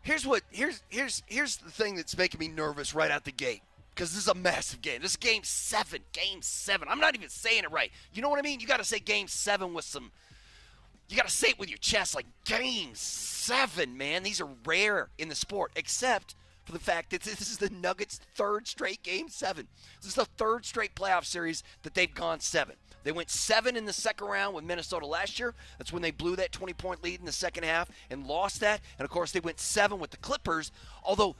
Here's the thing that's making me nervous right out the gate. Because this is a massive game. This is game 7. Game 7. I'm not even saying it right. You know what I mean? You got to say game 7 with some. You got to say it with your chest, like game 7, man. These are rare in the sport, except for the fact that this is the Nuggets' 3rd straight game 7. This is the 3rd straight playoff series that they've gone 7. They went 7 in the second round with Minnesota last year. That's when they blew that 20-point lead in the second half and lost that. And, of course, they went 7 with the Clippers, although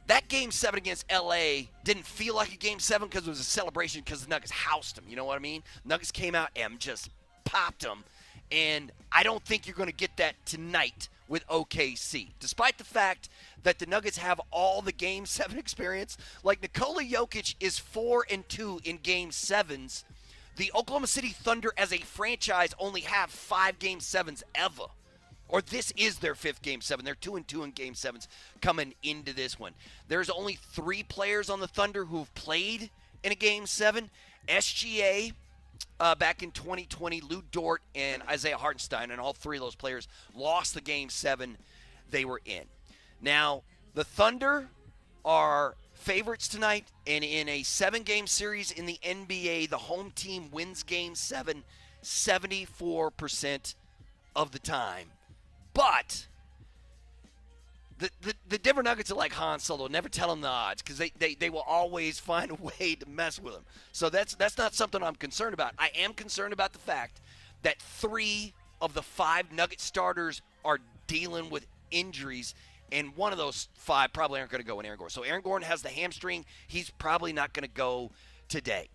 that game 7 against LA didn't feel like a game 7 because it was a celebration because the Nuggets housed them. You know what I mean? Nuggets came out and just popped them. And I don't think you're going to get that tonight with OKC, despite the fact that the Nuggets have all the game 7 experience. Like Nikola Jokic is 4-2 in game 7s. The Oklahoma City Thunder as a franchise only have 5 game 7s ever. Or this is their 5th game 7. They're 2-2 in game 7s coming into this one. There's only 3 players on the Thunder who've played in a game 7. SGA back in 2020, Lou Dort and Isaiah Hartenstein, and all 3 of those players lost the game 7 they were in. Now, the Thunder are favorites tonight, and in a 7-game series in the NBA, the home team wins game 7 74% of the time. But the Denver Nuggets are like Han Solo. Never tell them the odds because they will always find a way to mess with them. So that's not something I'm concerned about. I am concerned about the fact that 3 of the 5 Nugget starters are dealing with injuries, and one of those 5 probably aren't going to go in Aaron Gordon. So Aaron Gordon has the hamstring. He's probably not going to go today.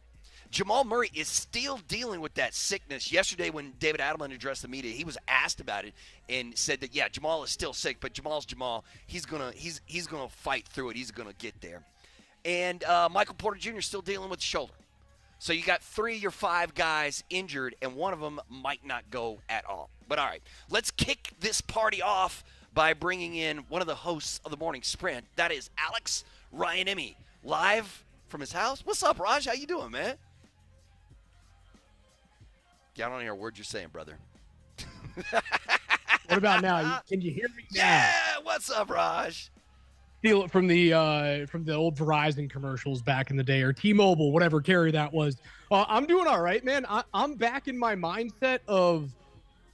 Jamal Murray is still dealing with that sickness. Yesterday when David Adelman addressed the media, he was asked about it and said that, yeah, Jamal is still sick, but Jamal's Jamal. He's gonna fight through it. He's going to get there. And Michael Porter Jr. is still dealing with the shoulder. So you got 3 of your 5 guys injured, and one of them might not go at all. But all right, let's kick this party off by bringing in one of the hosts of the Morning Sprint. That is Alex Ryanemi, live from his house. What's up, Raj? How you doing, man? Yeah, I don't hear a word you're saying, brother. What about now? Can you hear me now? Yeah, what's up, Raj? Steal it from the old Verizon commercials back in the day, or T-Mobile, whatever carrier that was. I'm doing all right, man. I'm back in my mindset of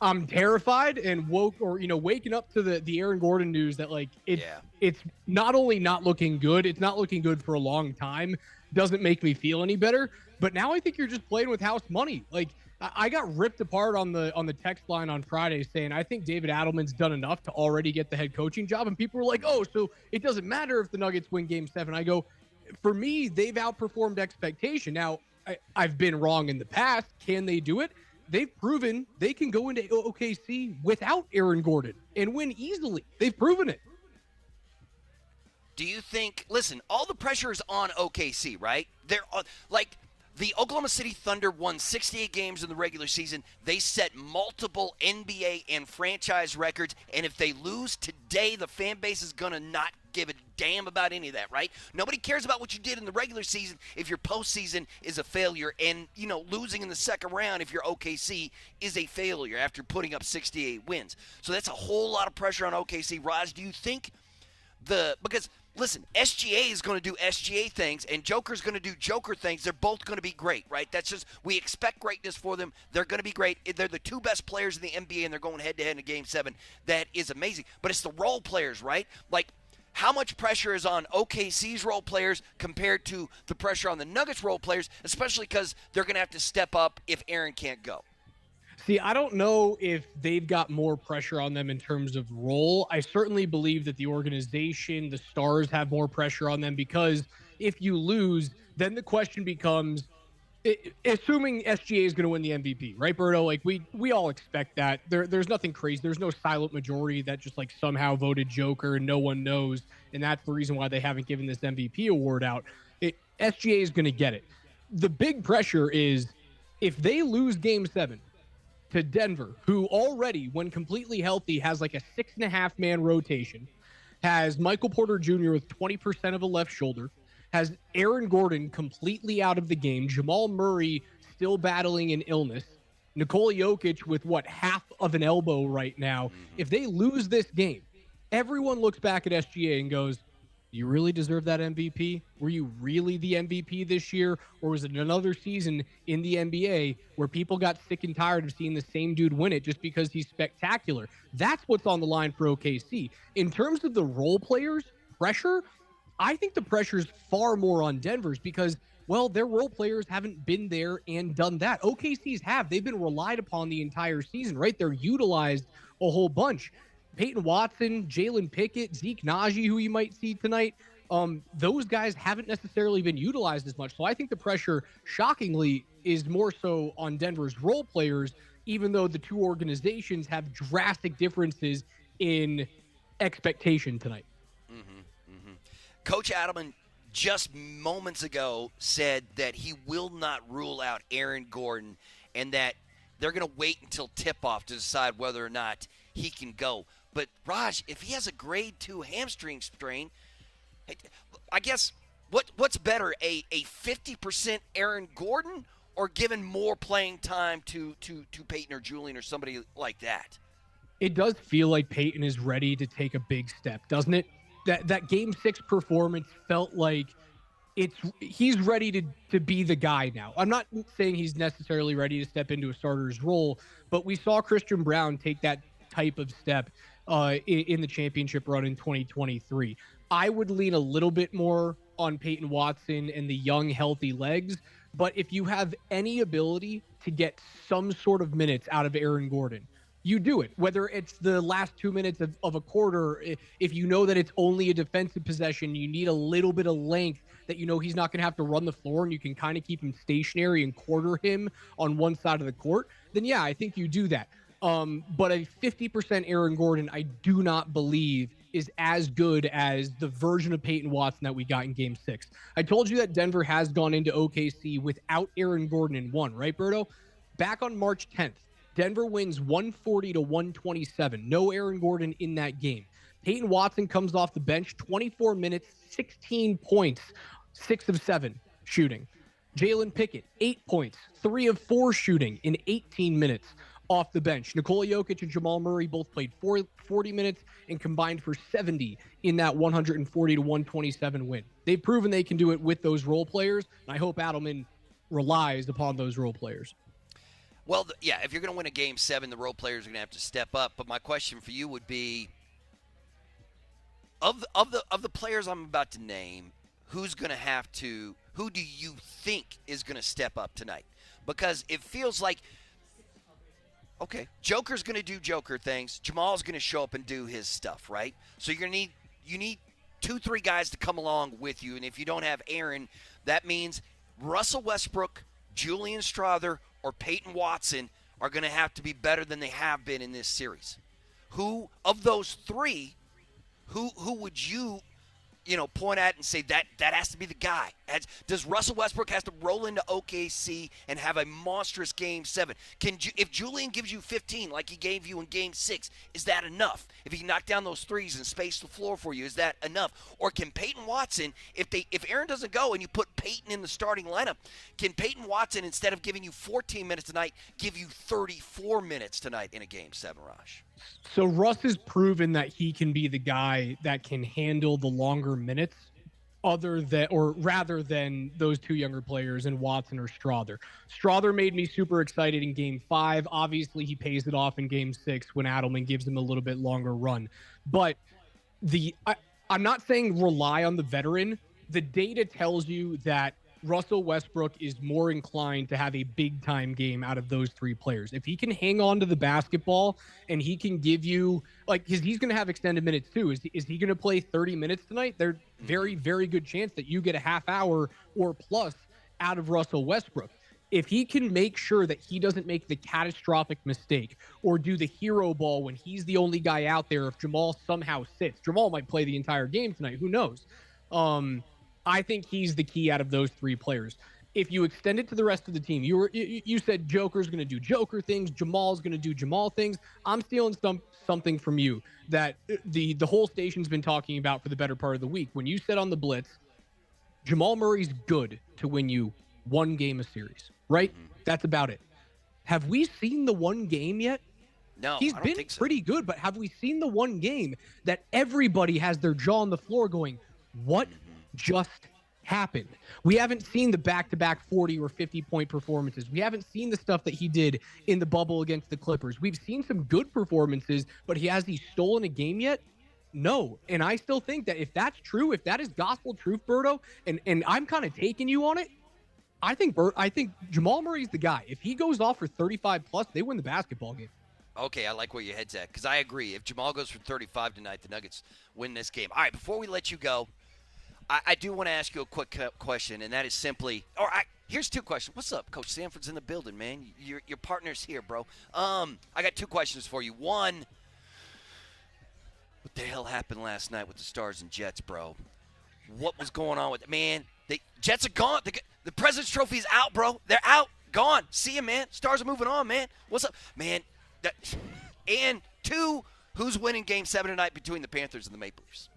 I'm terrified and waking up to the Aaron Gordon news that it's not only not looking good, it's not looking good for a long time. Doesn't make me feel any better. But now I think you're just playing with house money. Like, I got ripped apart on the text line on Friday saying I think David Adelman's done enough to already get the head coaching job, and people were like, "Oh, so it doesn't matter if the Nuggets win Game 7." I go, for me, they've outperformed expectation. Now, I've been wrong in the past. Can they do it? They've proven they can go into OKC without Aaron Gordon and win easily. They've proven it. Do you think? Listen, all the pressure is on OKC, right? They're like. The Oklahoma City Thunder won 68 games in the regular season. They set multiple NBA and franchise records, and if they lose today, the fan base is going to not give a damn about any of that, right? Nobody cares about what you did in the regular season if your postseason is a failure, and, losing in the second round if you're OKC is a failure after putting up 68 wins. So that's a whole lot of pressure on OKC. Raj, do you think because listen, SGA is going to do SGA things, and Joker's going to do Joker things. They're both going to be great, right? That's just, we expect greatness for them. They're going to be great. They're the 2 best players in the NBA, and they're going head-to-head in Game 7. That is amazing. But it's the role players, right? Like, how much pressure is on OKC's role players compared to the pressure on the Nuggets role players, especially because they're going to have to step up if Aaron can't go? See, I don't know if they've got more pressure on them in terms of role. I certainly believe that the organization, the stars, have more pressure on them because if you lose, then the question becomes, assuming SGA is going to win the MVP, right, Berto? Like, we all expect that. There's nothing crazy. There's no silent majority that just somehow voted Joker and no one knows, and that's the reason why they haven't given this MVP award out. SGA is going to get it. The big pressure is if they lose Game 7, to Denver, who already, when completely healthy, has a 6.5-man rotation, has Michael Porter Jr. with 20% of a left shoulder, has Aaron Gordon completely out of the game, Jamal Murray still battling an illness, Nikola Jokic with half of an elbow right now. If they lose this game, everyone looks back at SGA and goes, you really deserve that MVP? Were you really the MVP this year? Or was it another season in the NBA where people got sick and tired of seeing the same dude win it just because he's spectacular? That's what's on the line for OKC. In terms of the role players, pressure, I think the pressure is far more on Denver's because, well, their role players haven't been there and done that. OKC's have. They've been relied upon the entire season, right? They're utilized a whole bunch. Peyton Watson, Jalen Pickett, Zeke Naji, who you might see tonight, those guys haven't necessarily been utilized as much. So I think the pressure, shockingly, is more so on Denver's role players, even though the two organizations have drastic differences in expectation tonight. Coach Adelman just moments ago said that he will not rule out Aaron Gordon and that they're going to wait until tip-off to decide whether or not he can go. But, Raj, if he has a grade 2 hamstring strain, I guess what's better, a 50% Aaron Gordon or giving more playing time to Peyton or Julian or somebody like that? It does feel like Peyton is ready to take a big step, doesn't it? That Game 6 performance felt like he's ready to be the guy now. I'm not saying he's necessarily ready to step into a starter's role, but we saw Christian Brown take that type of step in the championship run in 2023. I would lean a little bit more on Peyton Watson and the young, healthy legs. But if you have any ability to get some sort of minutes out of Aaron Gordon, you do it. Whether it's the last 2 minutes of a quarter, if you know that it's only a defensive possession, you need a little bit of length that you know he's not going to have to run the floor and you can kind of keep him stationary and quarter him on one side of the court, then yeah, I think you do that. But a 50% Aaron Gordon, I do not believe is as good as the version of Peyton Watson that we got in Game 6. I told you that Denver has gone into OKC without Aaron Gordon in one, right, Berto? Back on March 10th, Denver wins 140-127. No Aaron Gordon in that game. Peyton Watson comes off the bench, 24 minutes, 16 points, 6 of 7 shooting. Jalen Pickett, 8 points, 3 of 4 shooting in 18 minutes off the bench. Nikola Jokic and Jamal Murray both played 40 minutes and combined for 70 in that 140-127 win. They've proven they can do it with those role players, and I hope Adelman relies upon those role players. Well, yeah, if you're going to win a Game 7, the role players are going to have to step up. But my question for you would be, of the players I'm about to name, who do you think is going to step up tonight? Because it feels like, okay, Joker's going to do Joker things. Jamal's going to show up and do his stuff, right? So you need 2-3 guys to come along with you. And if you don't have Aaron, that means Russell Westbrook, Julian Strawther, or Peyton Watson are going to have to be better than they have been in this series. Who of those three, who would you point at and say that has to be the guy? Does Russell Westbrook has to roll into OKC and have a monstrous Game 7? If Julian gives you 15 like he gave you in Game 6, is that enough? If he can knock down those threes and space the floor for you, is that enough? Or can Peyton Watson, if Aaron doesn't go and you put Peyton in the starting lineup, can Peyton Watson, instead of giving you 14 minutes tonight, give you 34 minutes tonight in a Game 7, Raj? So Russ has proven that he can be the guy that can handle the longer minutes rather than those two younger players in Watson or Strawther. Strawther made me super excited in Game 5. Obviously, he pays it off in Game 6 when Adelman gives him a little bit longer run. But I'm not saying rely on the veteran. The data tells you that Russell Westbrook is more inclined to have a big-time game out of those three players. If he can hang on to the basketball and he can give you, he's going to have extended minutes too. Is he going to play 30 minutes tonight? There's very, very good chance that you get a half hour or plus out of Russell Westbrook. If he can make sure that he doesn't make the catastrophic mistake or do the hero ball when he's the only guy out there, if Jamal somehow sits, Jamal might play the entire game tonight. Who knows? I think he's the key out of those three players. If you extend it to the rest of the team, you said Joker's going to do Joker things, Jamal's going to do Jamal things. I'm stealing something from you that the whole station's been talking about for the better part of the week. When you said on the Blitz, Jamal Murray's good to win you one game a series, right? That's about it. Have we seen the one game yet? No, He's I don't been think so. pretty good, but have we seen the one game that everybody has their jaw on the floor going, what just happened? We haven't seen the back-to-back 40 or 50-point performances. We haven't seen the stuff that he did in the bubble against the Clippers. We've seen some good performances, but has he stolen a game yet? No. And I still think that if that's true, if that is gospel truth, Berto, and I'm kind of taking you on it, I think Jamal Murray's the guy. If he goes off for 35 plus, they win the basketball game. Okay, I like where your head's at because I agree. If Jamal goes for 35 tonight, the Nuggets win this game. All right, before we let you go, I do want to ask you a quick question, and that is simply – here's two questions. What's up? Coach Sanford's in the building, man. Your partner's here, bro. I got two questions for you. One, what the hell happened last night with the Stars and Jets, bro? What was going on with it? Man, the Jets are gone. The President's Trophy is out, bro. They're out. Gone. See you, man. Stars are moving on, man. What's up? Man, and two, who's winning Game 7 tonight between the Panthers and the Maple Leafs?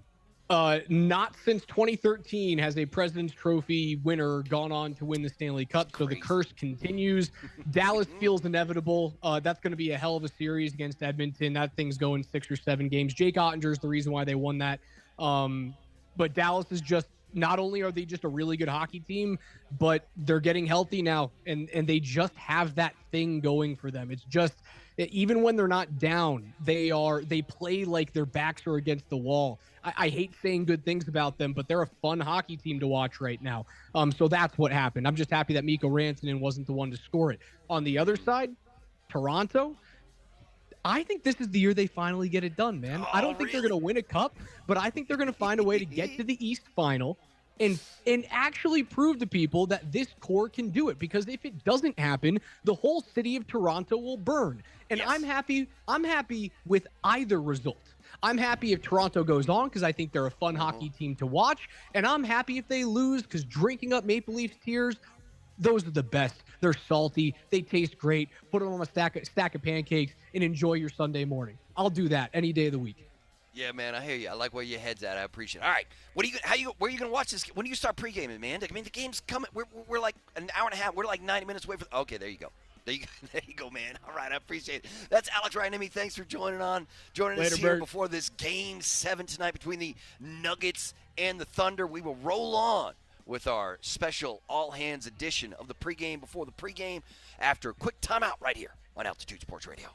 Not since 2013 has a President's Trophy winner gone on to win the Stanley Cup, so the curse continues. Dallas feels inevitable. That's going to be a hell of a series against Edmonton. That thing's going 6 or 7 games. Jake Ottinger is the reason why they won that. But Dallas is just, not only are they just a really good hockey team, but they're getting healthy now, and they just have that thing going for them. It's just, even when they're not down, they play like their backs are against the wall. I hate saying good things about them, but they're a fun hockey team to watch right now. So that's what happened. I'm just happy that Mikko Rantanen wasn't the one to score it. On the other side, Toronto, I think this is the year they finally get it done, man. I don't think they're going to win a cup, but I think they're going to find a way to get to the East Final and actually prove to people that this core can do it. Because if it doesn't happen, the whole city of Toronto will burn. And yes. I'm happy with either result. I'm happy if Toronto goes on because I think they're a fun hockey team to watch. And I'm happy if they lose because drinking up Maple Leafs tears, those are the best. They're salty. They taste great. Put them on a stack of pancakes and enjoy your Sunday morning. I'll do that any day of the week. Yeah, man, I hear you. I like where your head's at. I appreciate it. All right, where are you going to watch this? When do you start pregaming, man? I mean, the game's coming. We're like an hour and a half. We're like 90 minutes away from. Okay, there you go. There you go, man. All right, I appreciate it. That's Alex Ryanemi. Thanks for joining us here Bert. before this Game 7 tonight between the Nuggets and the Thunder. We will roll on with our special all-hands edition of the pregame before the pregame after a quick timeout right here on Altitude Sports Radio.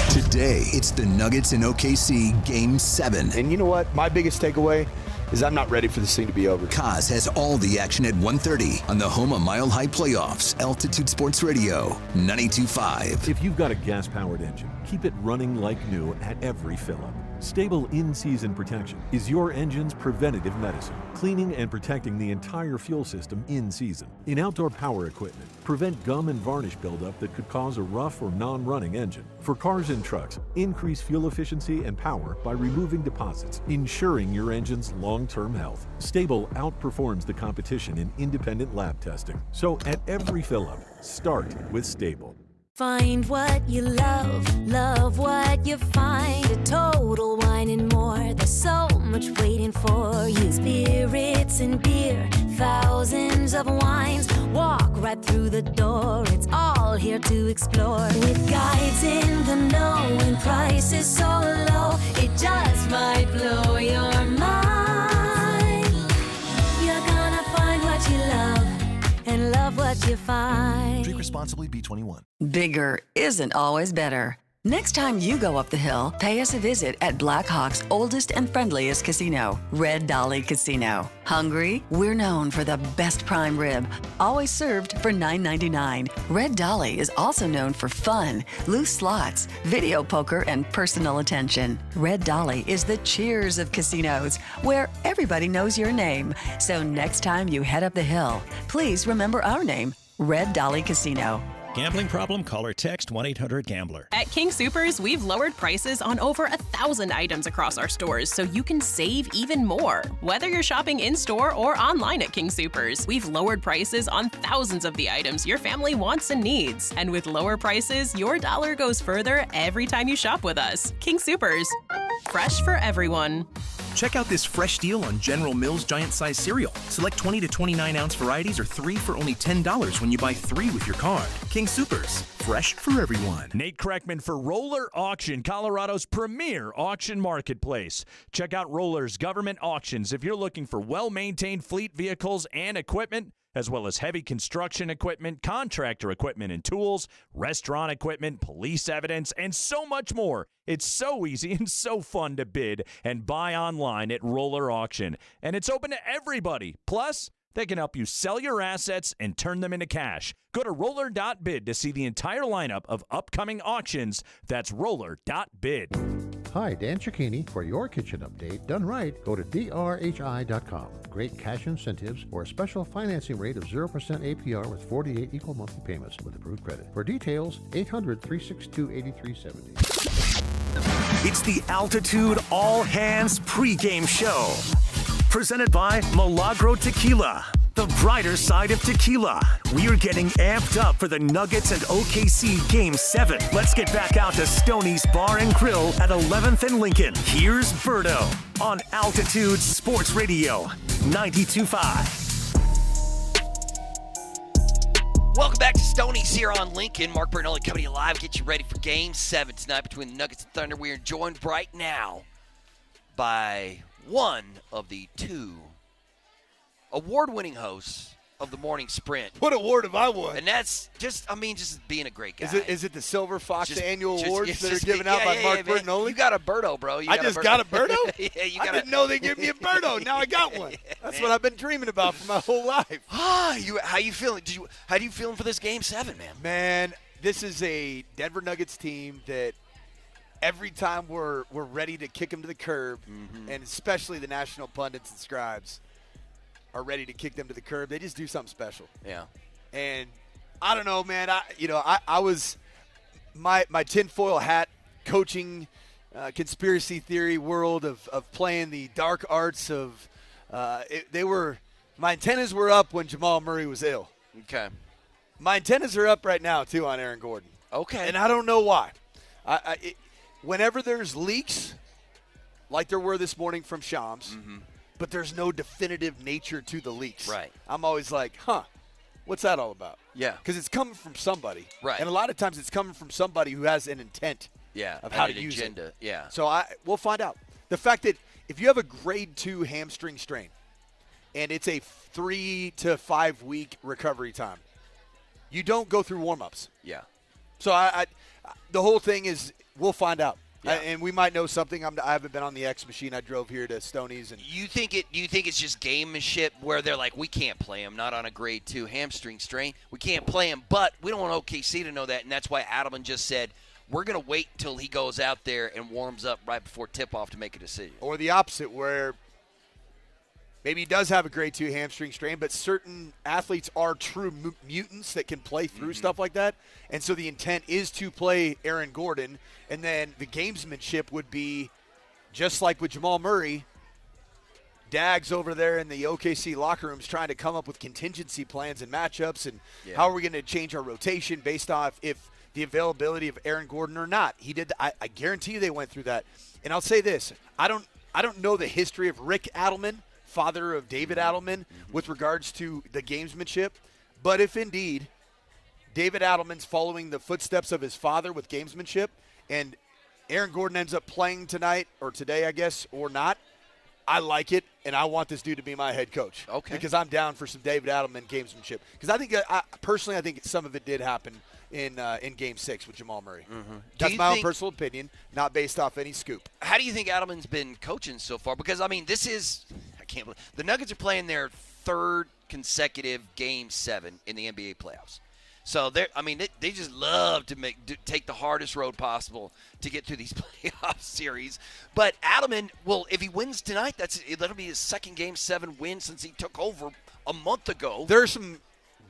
Today, it's the Nuggets and OKC Game 7. And you know what? My biggest takeaway is I'm not ready for this thing to be over. Kaz has all the action at 1:30 on the home of Mile High Playoffs, Altitude Sports Radio, 92.5. If you've got a gas-powered engine, keep it running like new at every fill-up. Stable in-season protection is your engine's preventative medicine, cleaning and protecting the entire fuel system in season. In outdoor power equipment, prevent gum and varnish buildup that could cause a rough or non-running engine. For cars and trucks, increase fuel efficiency and power by removing deposits, ensuring your engine's long-term health. Stable outperforms the competition in independent lab testing. So at every fill-up, start with Stable. Find what you love what you find. A Total Wine and More, there's so much waiting for you. Spirits and beer, thousands of wines. Walk right through the door, it's all here to explore. With guides in the know and prices so low, it just might blow your mind. You're gonna find what you love and love what you find. Drink responsibly, B21. Bigger isn't always better. Next time you go up the hill, pay us a visit at Black Hawk's oldest and friendliest casino, Red Dolly Casino. Hungry? We're known for the best prime rib, always served for $9.99. Red Dolly is also known for fun, loose slots, video poker, and personal attention. Red Dolly is the cheers of casinos, where everybody knows your name. So next time you head up the hill, please remember our name, Red Dolly Casino. Gambling problem? Call or text 1-800-GAMBLER. At King Soopers, we've lowered prices on over 1,000 items across our stores so you can save even more. Whether you're shopping in-store or online at King Soopers, we've lowered prices on thousands of the items your family wants and needs. And with lower prices, your dollar goes further every time you shop with us. King Soopers, fresh for everyone. Check out this fresh deal on General Mills Giant Size cereal. Select 20 to 29 ounce varieties or 3 for only $10 when you buy 3 with your card. King Soopers, fresh for everyone. Nate Kreckman for Roller Auction, Colorado's premier auction marketplace. Check out Roller's government auctions if you're looking for well-maintained fleet vehicles and equipment, as well as heavy construction equipment, contractor equipment and tools, restaurant equipment, police evidence, and so much more. It's so easy and so fun to bid and buy online at Roller Auction. And it's open to everybody. Plus, they can help you sell your assets and turn them into cash. Go to roller.bid to see the entire lineup of upcoming auctions. That's roller.bid. Hi, Dan Cicchini. For your kitchen update done right, go to drhi.com. Great cash incentives or a special financing rate of 0% APR with 48 equal monthly payments with approved credit. For details, 800-362-8370. It's the Altitude All Hands pregame show. Presented by Milagro Tequila, the brighter side of tequila. We're getting amped up for the Nuggets and OKC Game 7. Let's get back out to Stoney's Bar and Grill at 11th and Lincoln. Here's Birdo on Altitude Sports Radio 92.5. Welcome back to Stoney's here on Lincoln. Mark Bernoulli coming to you live. Get you ready for Game 7 tonight between the Nuggets and Thunder. We are joined right now by one of the 2 award-winning hosts of the morning sprint. What award have I won? And that's just being a great guy. Is it the Silver Fox annual awards that are just given out by Mark Bernoulli? You got a Birdo, bro. I just got a Birdo? Yeah, I didn't know they gave me a Birdo. Now I got one. That's what I've been dreaming about for my whole life. How you feeling? How do you feeling for this Game 7, man? Man, this is a Denver Nuggets team that every time we're ready to kick them to the curb, and especially the national pundits and scribes are ready to kick them to the curb, they just do something special. Yeah. And I don't know, man. I was my tinfoil hat coaching conspiracy theory world of playing the dark arts of my antennas were up when Jamal Murray was ill. Okay. My antennas are up right now too on Aaron Gordon. Okay. And I don't know why. Whenever there's leaks, like there were this morning from Shams, but there's no definitive nature to the leaks. Right. I'm always like, what's that all about? Yeah. Because it's coming from somebody. Right. And a lot of times it's coming from somebody who has an intent of how to use agenda. it. Yeah. So we'll find out. The fact that if you have a grade 2 hamstring strain and it's a 3 to 5 week recovery time, you don't go through warm-ups. Yeah. So the whole thing is we'll find out. Yeah. And we might know something. I haven't been on the X machine. I drove here to Stoney's. And Do you think it's just gamemanship where they're like, we can't play him, not on a grade 2 hamstring strain. We can't play him, but we don't want OKC to know that, and that's why Adelman just said, we're going to wait till he goes out there and warms up right before tip-off to make a decision. Or the opposite, where maybe he does have a grade 2 hamstring strain, but certain athletes are true mutants that can play through stuff like that. And so the intent is to play Aaron Gordon, and then the gamesmanship would be just like with Jamal Murray. Dag's over there in the OKC locker rooms trying to come up with contingency plans and matchups and how are we going to change our rotation based off if the availability of Aaron Gordon or not. He did. I guarantee you they went through that. And I'll say this. I don't know the history of Rick Adelman, father of David Adelman, with regards to the gamesmanship. But if indeed David Adelman's following the footsteps of his father with gamesmanship and Aaron Gordon ends up playing tonight or today, I guess, or not, I like it, and I want this dude to be my head coach. Okay. Because I'm down for some David Adelman gamesmanship. Because I think, personally, I think some of it did happen in Game 6 with Jamal Murray. That's my own personal opinion, not based off any scoop. How do you think Adelman's been coaching so far? Because, this is – I can't believe – the Nuggets are playing their 3rd consecutive Game 7 in the NBA playoffs. So they just love to take the hardest road possible to get through these playoff series. But Adelman, if he wins tonight, that'll be his 2nd Game 7 win since he took over a month ago. There are some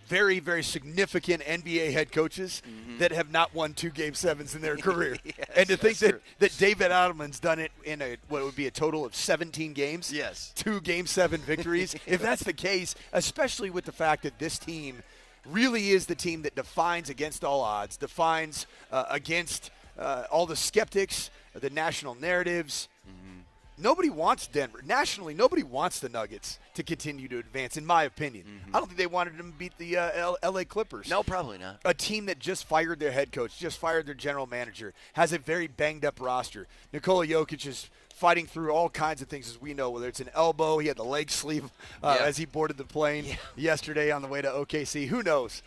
very, very significant NBA head coaches that have not won 2 Game 7s in their career. Yes, and to think that David Adelman's done it in what would be a total of 17 games, 2 Game 7 victories. If that's the case, especially with the fact that this team really is the team that defines against all odds, defines against all the skeptics, the national narratives. nobody wants Denver. Nationally, nobody wants the Nuggets to continue to advance, in my opinion. I don't think they wanted them to beat the L.A. Clippers. No, probably not. A team that just fired their head coach, just fired their general manager, has a very banged-up roster. Nikola Jokic is fighting through all kinds of things, as we know, whether it's an elbow, he had the leg sleeve as he boarded the plane yesterday on the way to OKC. Who knows?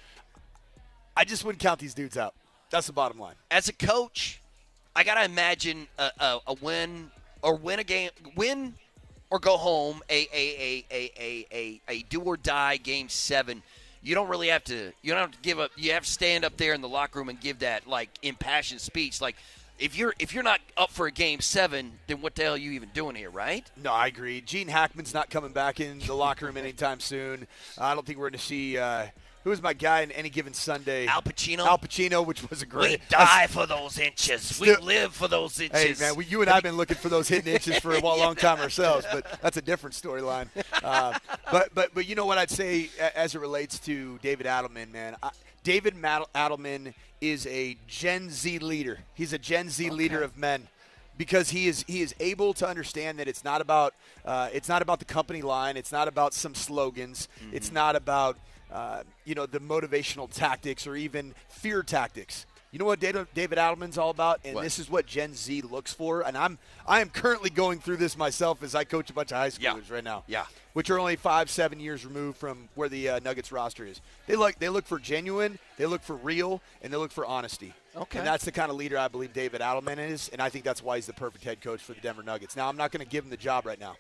I just wouldn't count these dudes out. That's the bottom line. As a coach, I got to imagine a win or win a game, win or go home, a do or die game 7. You don't really have to. You don't have to give up. You have to stand up there in the locker room and give that like impassioned speech. Like if you're not up for a game 7, then what the hell are you even doing here, right? No, I agree. Gene Hackman's not coming back in the locker room anytime soon. I don't think we're going to see. Who was my guy in Any Given Sunday? Al Pacino. Al Pacino, which was a great. We die for those inches. We live for those inches. Hey, man, you and I have been looking for those hidden inches for a long time ourselves, but that's a different storyline. But you know what I'd say as it relates to David Adelman, man? David Adelman is a Gen Z leader. He's a Gen Z leader of men. Because he is able to understand that it's not about the company line. It's not about some slogans. It's not about the motivational tactics or even fear tactics. You know what David Adelman's all about? And this is what Gen Z looks for. And I am currently going through this myself as I coach a bunch of high schoolers right now. Yeah. Which are only 5-7 years removed from where the Nuggets roster is. They look for genuine, they look for real, and they look for honesty. Okay. And that's the kind of leader I believe David Adelman is, and I think that's why he's the perfect head coach for the Denver Nuggets. Now, I'm not going to give him the job right now.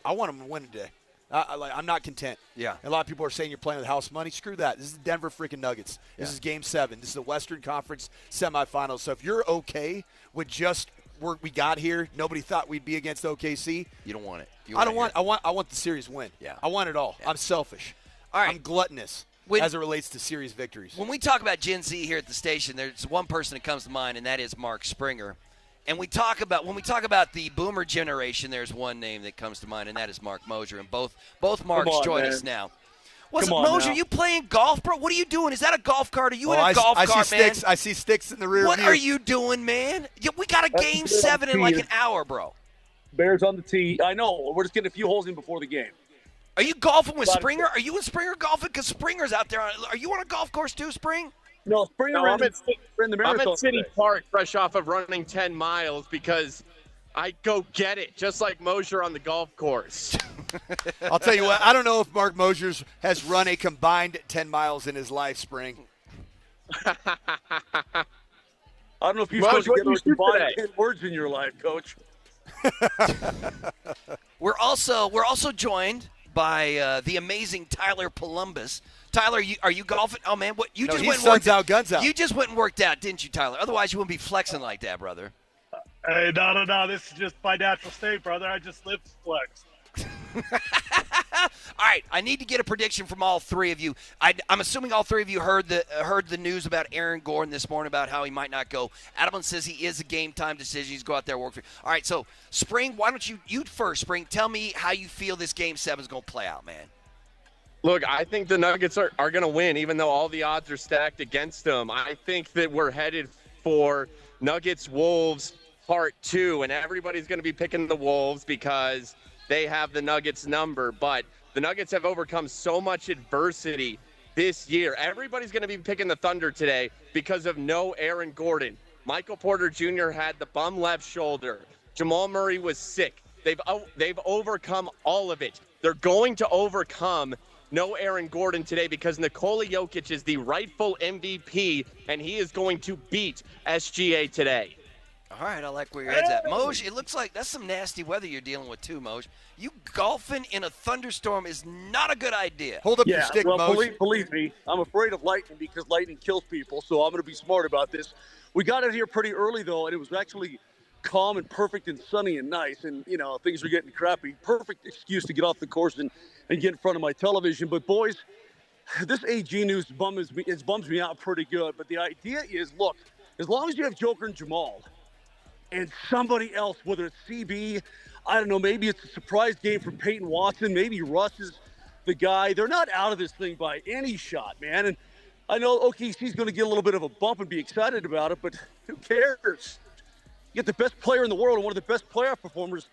I want him to win today. I'm not content. Yeah. A lot of people are saying you're playing with house money. Screw that. This is the Denver freaking Nuggets. This is Game 7. This is the Western Conference semifinals. So if you're okay with just what we got here, nobody thought we'd be against OKC. You don't want it. I want the series win. Yeah. I want it all. Yeah. I'm selfish. All right. I'm gluttonous as it relates to series victories. When we talk about Gen Z here at the station, there's one person that comes to mind, and that is Mark Springer. And when we talk about the boomer generation, there's one name that comes to mind, and that is Mark Mosier. And both Marks join us now. What's up, Mosier? Are you playing golf, bro? What are you doing? Is that a golf cart? Are you in a golf cart, man? I see sticks in the rear What view. are you doing, man? We got a game 7 in like an hour, bro. Bears on the tee. I know. We're just getting a few holes in before the game. Are you golfing with Springer? Are you and Springer golfing? Because Springer's out there. Are you on a golf course too, Spring? No, Springer I'm at City today. Park, fresh off of running 10 miles because I go get it, just like Mosier on the golf course. I'll tell you what, I don't know if Mark Mosier has run a combined 10 miles in his life, Spring. I don't know if you're supposed to get those combined 10 words in your life, Coach. We're also joined by the amazing Tyler Columbus. Tyler, are you golfing? Oh man, what you just went and worked out, guns out. You just went and worked out, didn't you, Tyler? Otherwise, you wouldn't be flexing like that, brother. Hey, no. This is just my natural state, brother. I just live flex. All right, I need to get a prediction from all three of you. I'm assuming all three of you heard the news about Aaron Gordon this morning about how he might not go. Adelman says he is a game-time decision. He's go out there and work for you. All right, so, Spring, why don't you first, Spring, tell me how you feel this Game 7 is going to play out, man. Look, I think the Nuggets are going to win, even though all the odds are stacked against them. I think that we're headed for Nuggets-Wolves Part 2, and everybody's going to be picking the Wolves because they have the Nuggets number. But the Nuggets have overcome so much adversity this year. Everybody's going to be picking the Thunder today because of no Aaron Gordon. Michael Porter Jr. had the bum left shoulder. Jamal Murray was sick. They've overcome all of it. They're going to overcome no Aaron Gordon today because Nikola Jokic is the rightful MVP, and he is going to beat SGA today. All right, I like where your head's at. Moj, it looks like that's some nasty weather you're dealing with too, Moj. You golfing in a thunderstorm is not a good idea. Hold up your stick, Moj. Believe me, I'm afraid of lightning because lightning kills people, so I'm going to be smart about this. We got it here pretty early, though, and it was actually calm and perfect and sunny and nice, and, things were getting crappy. Perfect excuse to get off the course and get in front of my television. But, boys, this AG news bums me out pretty good. But the idea is, look, as long as you have Joker and Jamal and somebody else, whether it's CB, I don't know, maybe it's a surprise game for Peyton Watson, maybe Russ is the guy. They're not out of this thing by any shot, man. And I know OKC's going to get a little bit of a bump and be excited about it, but who cares? You get the best player in the world and one of the best playoff performers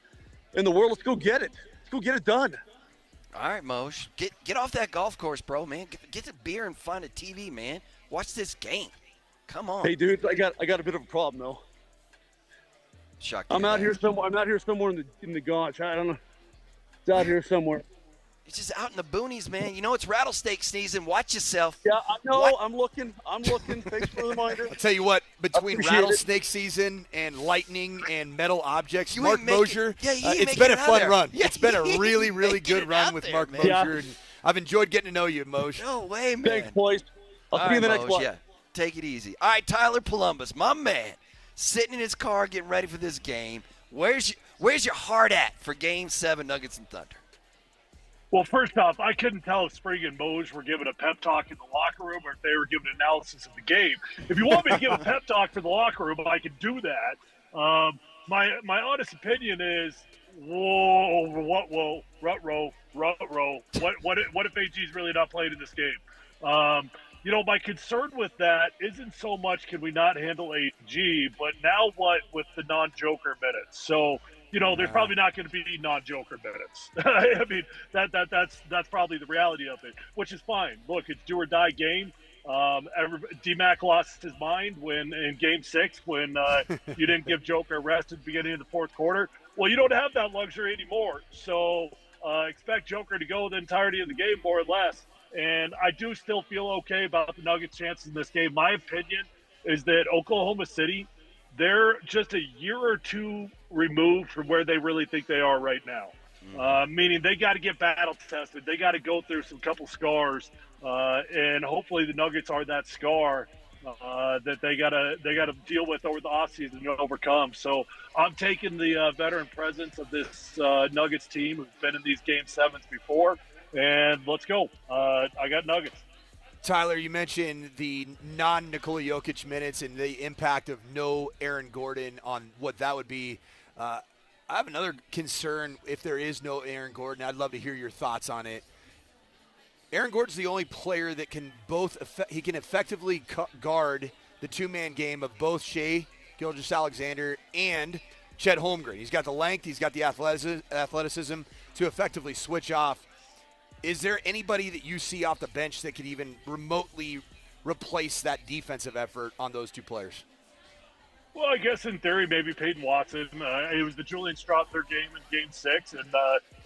in the world. Let's go get it. Let's go get it done. All right, Moj. Get off that golf course, bro, man. Get the beer and find a TV, man. Watch this game. Come on. Hey, dude, I got a bit of a problem though. I'm out here somewhere in the gaunch. I don't know. It's out here somewhere. It's just out in the boonies, man. You know it's rattlesnake season. Watch yourself. Yeah, I know. What? I'm looking. Thanks for the reminder. I'll tell you what, between rattlesnake season and lightning and metal objects, Mark Mosier, it's been a fun run. Yeah, it's been a really, really good run with Mark Mosier. Yeah. And I've enjoyed getting to know you, Moj. No way, man. Thanks, boys. I'll see you in the next one. Yeah, take it easy. All right, Tyler Columbus, my man, sitting in his car getting ready for this game. Where's your heart at for Game 7, Nuggets and Thunder? Well, first off, I couldn't tell if Spring and Moj were giving a pep talk in the locker room or if they were giving an analysis of the game. If you want me to give a pep talk for the locker room, I can do that. My honest opinion is, what if AG's really not playing in this game? My concern with that isn't so much can we not handle AG, but now what with the non-Joker minutes? So, there's probably not going to be non-Joker minutes. I mean, that's probably the reality of it, which is fine. Look, it's do or die game. D-Mac lost his mind when in Game 6 when you didn't give Joker a rest at the beginning of the fourth quarter. Well, you don't have that luxury anymore. So expect Joker to go the entirety of the game, more or less. And I do still feel okay about the Nuggets' chances in this game. My opinion is that Oklahoma City, they're just a year or two removed from where they really think they are right now. Meaning they got to get battle tested. They got to go through some couple scars, and hopefully the Nuggets are that scar that they got to deal with over the offseason and overcome. So I'm taking the veteran presence of this Nuggets team who's been in these Game 7s before, and let's go. I got Nuggets. Tyler, you mentioned the non-Nikola Jokic minutes and the impact of no Aaron Gordon on what that would be. I have another concern if there is no Aaron Gordon. I'd love to hear your thoughts on it. Aaron Gordon's the only player that can he can effectively guard the two-man game of both Shai Gilgeous-Alexander and Chet Holmgren. He's got the length, he's got the athleticism to effectively switch off. Is there anybody that you see off the bench that could even remotely replace that defensive effort on those two players? Well, I guess in theory, maybe Peyton Watson. It was the Julian Strawther game in Game 6, and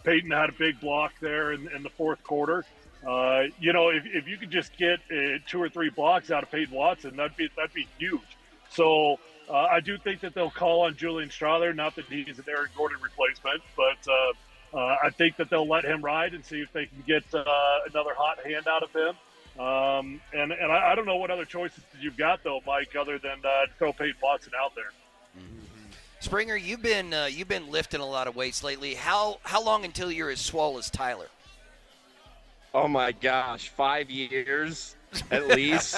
Peyton had a big block there in the fourth quarter. If you could just get 2 or 3 blocks out of Peyton Watson, that'd be huge. So I do think that they'll call on Julian Strawther, not that he's an Aaron Gordon replacement, but I think that they'll let him ride and see if they can get another hot hand out of him. And I don't know what other choices you've got though, Mike, other than throw Peyton Watson out there. Mm-hmm. Springer, you've been lifting a lot of weights lately. How long until you're as swole as Tyler? Oh my gosh, 5 years at least.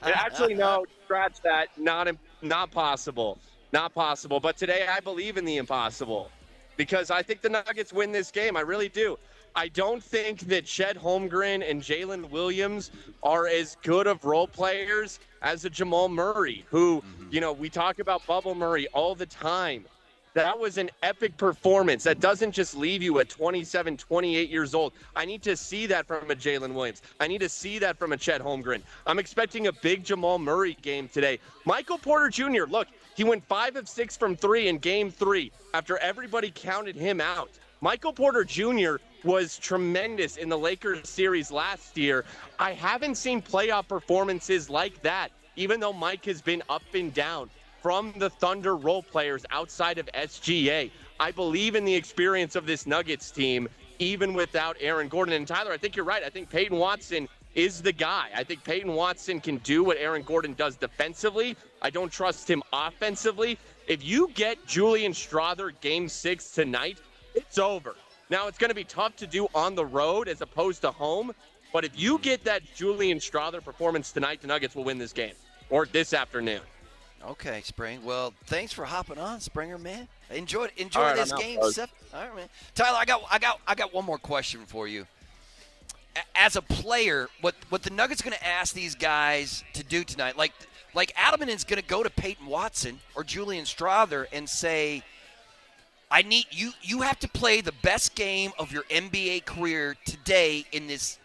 Actually, no, scratch that. Not possible. Not possible. But today I believe in the impossible because I think the Nuggets win this game. I really do. I don't think that Chet Holmgren and Jalen Williams are as good of role players as a Jamal Murray, who, we talk about Bubble Murray all the time. That was an epic performance. That doesn't just leave you at 27, 28 years old. I need to see that from a Jalen Williams. I need to see that from a Chet Holmgren. I'm expecting a big Jamal Murray game today. Michael Porter Jr., look, he went 5 of 6 from 3 in Game 3 after everybody counted him out. Michael Porter Jr. was tremendous in the Lakers series last year. I haven't seen playoff performances like that, even though Mike has been up and down from the Thunder role players outside of SGA. I believe in the experience of this Nuggets team, even without Aaron Gordon. And Tyler, I think you're right. I think Peyton Watson is the guy. I think Peyton Watson can do what Aaron Gordon does defensively. I don't trust him offensively. If you get Julian Strawther Game 6 tonight, it's over. Now, it's going to be tough to do on the road as opposed to home, but if you get that Julian Strawther performance tonight, the Nuggets will win this game, or this afternoon. Okay, Spring. Well, thanks for hopping on, Springer, man. Enjoy right, this Game 7. All right, man. Tyler, I got one more question for you. As a player, what the Nuggets going to ask these guys to do tonight? Like Adelman is going to go to Peyton Watson or Julian Strawther and say, I need you. You have to play the best game of your NBA career today in this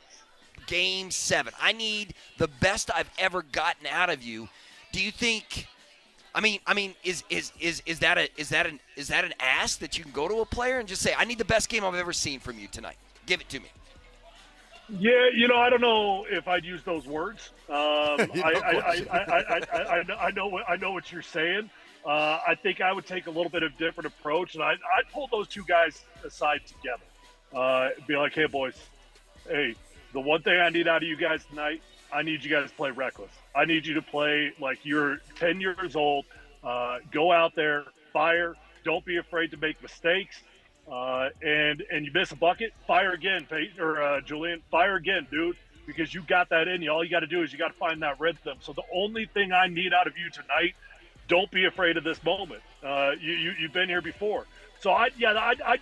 Game 7. I need the best I've ever gotten out of you. Do you think? I mean, is that an ask that you can go to a player and just say, I need the best game I've ever seen from you tonight? Give it to me. Yeah, I don't know if I'd use those words. I know what you're saying. I think I would take a little bit of different approach, and I'd pull those two guys aside together. Be like, hey, boys, hey, the one thing I need out of you guys tonight, I need you guys to play reckless. I need you to play like you're 10 years old. Go out there, fire. Don't be afraid to make mistakes. And you miss a bucket, fire again, Julian. Fire again, dude, because you got that in you. All you got to do is you got to find that rhythm. So the only thing I need out of you tonight, don't be afraid of this moment. You've been here before. So I'd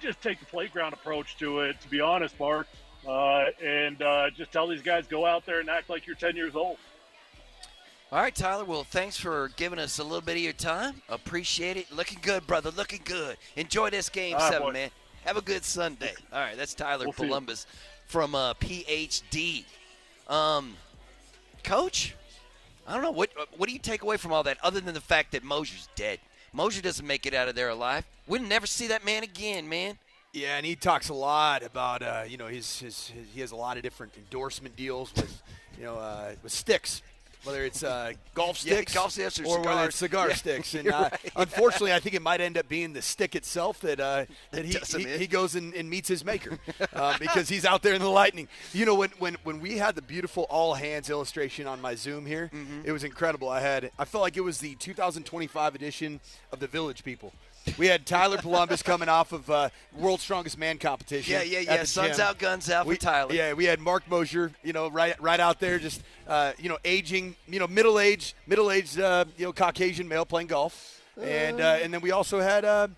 just take the playground approach to it, to be honest, Mark, and just tell these guys, go out there and act like you're 10 years old. All right, Tyler. Well, thanks for giving us a little bit of your time. Appreciate it. Looking good, brother. Looking good. Enjoy this Game 7, boy. man. Have a good Sunday. All right, that's Tyler Columbus from PhD. Coach, I don't know. What do you take away from all that other than the fact that Mosier's dead? Mosier doesn't make it out of there alive. We'll never see that man again, man. Yeah, and he talks a lot about he has a lot of different endorsement deals with with sticks. Whether it's golf sticks, or whether it's cigar sticks. And unfortunately, I think it might end up being the stick itself that he goes and meets his maker because he's out there in the lightning. When we had the beautiful all hands illustration on my Zoom here, it was incredible. I felt like it was the 2025 edition of the Village People. We had Tyler Columbus coming off of World's Strongest Man competition. Yeah. Sun's out, guns out for Tyler. Yeah, we had Mark Mosier, right out there, just aging, middle-aged, Caucasian male playing golf, and then we also had our